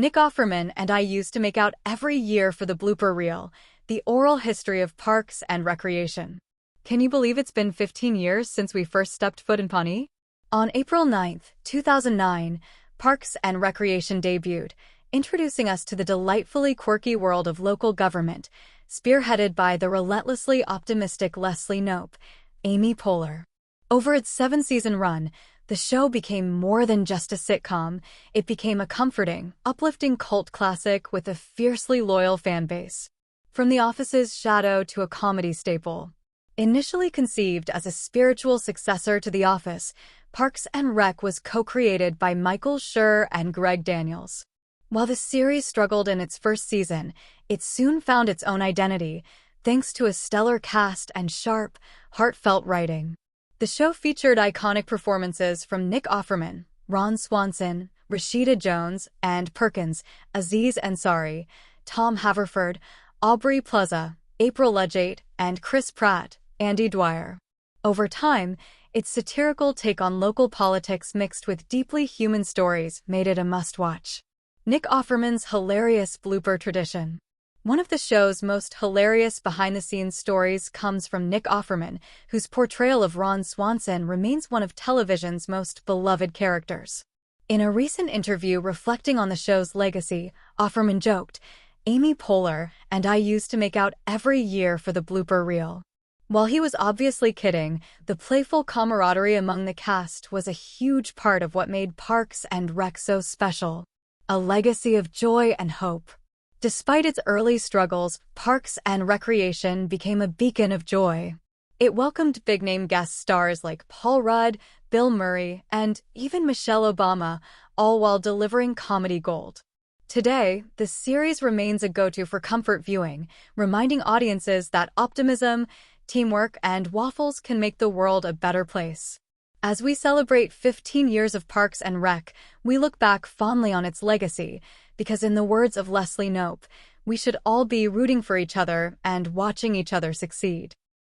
Nick Offerman and I used to make out every year for the blooper reel, the oral history of parks and recreation. Can you believe it's been 15 years since we first stepped foot in Pawnee? On April 9th, 2009, Parks and Recreation debuted, introducing us to the delightfully quirky world of local government, spearheaded by the relentlessly optimistic Leslie Knope, Amy Poehler. Over its 7-season run, the show became more than just a sitcom. It became a comforting, uplifting cult classic with a fiercely loyal fan base. From The Office's shadow to a comedy staple. Initially conceived as a spiritual successor to The Office, Parks and Rec was co-created by Michael Schur and Greg Daniels. While the series struggled in its first season, it soon found its own identity, thanks to a stellar cast and sharp, heartfelt writing. The show featured iconic performances from Nick Offerman, Ron Swanson, Rashida Jones, and Perkins, Aziz Ansari, Tom Haverford, Aubrey Plaza, April Legate, and Chris Pratt, Andy Dwyer. Over time, its satirical take on local politics mixed with deeply human stories made it a must-watch. Nick Offerman's hilarious blooper tradition. One of the show's most hilarious behind-the-scenes stories comes from Nick Offerman, whose portrayal of Ron Swanson remains one of television's most beloved characters. In a recent interview reflecting on the show's legacy, Offerman joked, "Amy Poehler and I used to make out every year for the blooper reel." While he was obviously kidding, the playful camaraderie among the cast was a huge part of what made Parks and Rec so special. A legacy of joy and hope. Despite its early struggles, Parks and Recreation became a beacon of joy. It welcomed big-name guest stars like Paul Rudd, Bill Murray, and even Michelle Obama, all while delivering comedy gold. Today, the series remains a go-to for comfort viewing, reminding audiences that optimism, teamwork, and waffles can make the world a better place. As we celebrate 15 years of Parks and Rec, we look back fondly on its legacy, because in the words of Leslie Knope, we should all be rooting for each other and watching each other succeed.